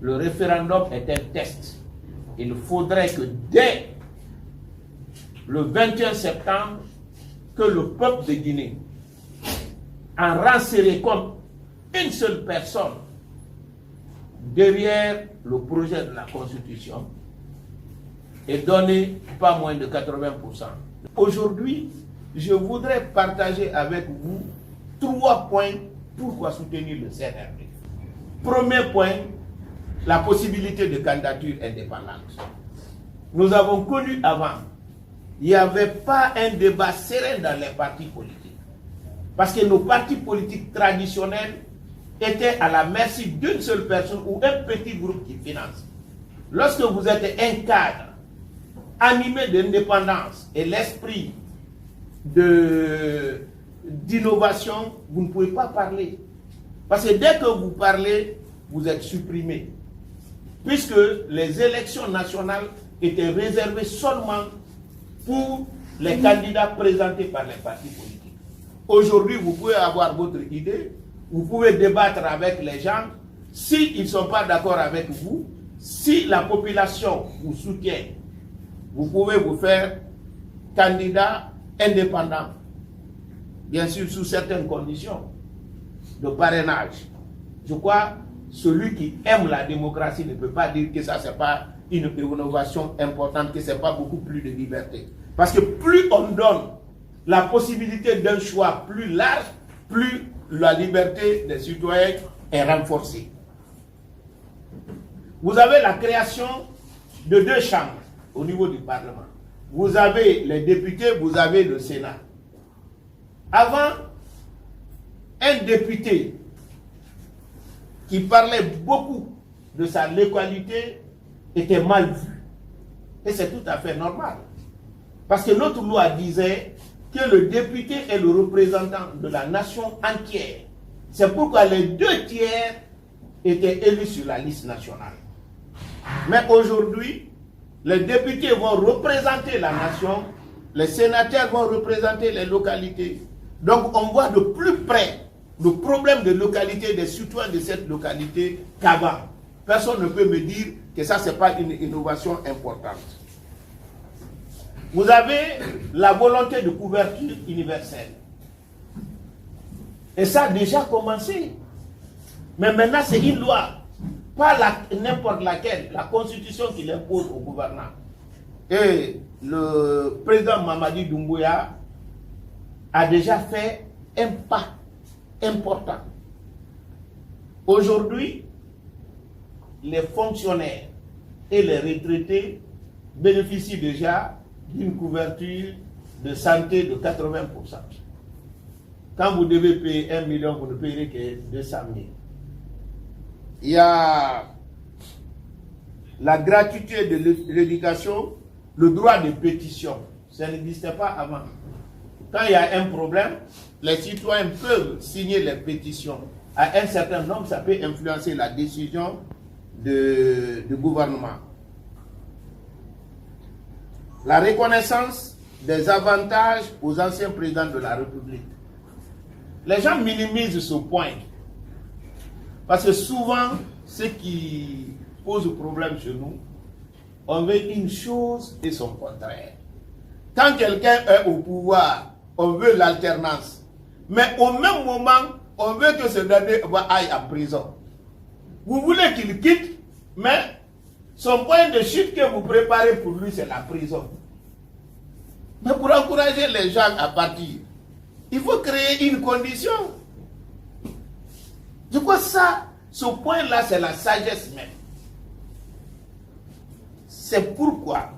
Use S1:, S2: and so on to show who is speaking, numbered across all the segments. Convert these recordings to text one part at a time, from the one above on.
S1: le référendum est un test. Il faudrait que dès le 21 septembre, que le peuple de Guinée, en rang serré comme une seule personne, derrière le projet de la Constitution, et donner pas moins de 80%. Aujourd'hui, je voudrais partager avec vous 3 points pourquoi soutenir le CNRD. Premier point, la possibilité de candidature indépendante. Nous avons connu avant, il n'y avait pas un débat serein dans les partis politiques. Parce que nos partis politiques traditionnels étaient à la merci d'une seule personne ou un petit groupe qui finance. Lorsque vous êtes un cadre animé d'indépendance et l'esprit d'innovation, vous ne pouvez pas parler. Parce que dès que vous parlez, vous êtes supprimé. Puisque les élections nationales étaient réservées seulement pour les candidats présentés par les partis politiques. Aujourd'hui, vous pouvez avoir votre idée, vous pouvez débattre avec les gens. S'ils ne sont pas d'accord avec vous, si la population vous soutient, vous pouvez vous faire candidat indépendant, bien sûr sous certaines conditions de parrainage. Je crois que celui qui aime la démocratie ne peut pas dire que ça, ce n'est pas une innovation importante, que ce n'est pas beaucoup plus de liberté. Parce que plus on donne la possibilité d'un choix plus large, plus la liberté des citoyens est renforcée. Vous avez la création de 2 chambres au niveau du Parlement. Vous avez les députés, vous avez le Sénat. Avant, un député qui parlait beaucoup de sa localité était mal vu. Et c'est tout à fait normal. Parce que notre loi disait que le député est le représentant de la nation entière. C'est pourquoi les 2 tiers étaient élus sur la liste nationale. Mais aujourd'hui, les députés vont représenter la nation, les sénateurs vont représenter les localités. Donc on voit de plus près le problème de localité des citoyens de cette localité qu'avant. Personne ne peut me dire que ça, ce n'est pas une innovation importante. Vous avez la volonté de couverture universelle. Et ça a déjà commencé. Mais maintenant, c'est une loi. Pas n'importe laquelle, la constitution qui l'impose au gouvernement. Et le président Mamadi Doumbouya a déjà fait un pas important. Aujourd'hui, les fonctionnaires et les retraités bénéficient déjà d'une couverture de santé de 80%. Quand vous devez payer 1 million, vous ne payerez que 200 000. Il y a la gratuité de l'éducation, le droit de pétition. Ça n'existait pas avant. Quand il y a un problème, les citoyens peuvent signer les pétitions. À un certain nombre, ça peut influencer la décision du gouvernement. La reconnaissance des avantages aux anciens présidents de la République. Les gens minimisent ce point. Parce que souvent, ce qui pose problème chez nous, on veut une chose et son contraire. Quand quelqu'un est au pouvoir, on veut l'alternance. Mais au même moment, on veut que ce dernier aille en prison. Vous voulez qu'il quitte, mais son point de chute que vous préparez pour lui, c'est la prison. Mais pour encourager les gens à partir, il faut créer une condition. Je crois que ça, ce point-là, c'est la sagesse même. C'est pourquoi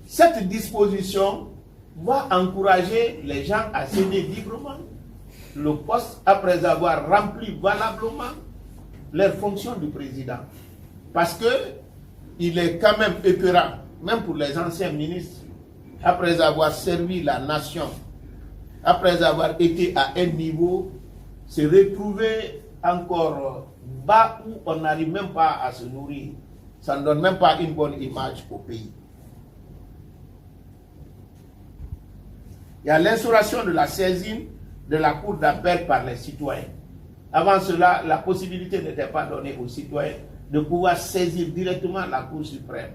S1: cette disposition va encourager les gens à céder librement le poste après avoir rempli valablement leurs fonctions de président. Parce que il est quand même écœurant, même pour les anciens ministres, après avoir servi la nation, après avoir été à un niveau, se retrouver encore bas où on n'arrive même pas à se nourrir. Ça ne donne même pas une bonne image au pays. Il y a l'instauration de la saisine de la cour d'appel par les citoyens. Avant cela, la possibilité n'était pas donnée aux citoyens de pouvoir saisir directement la Cour suprême.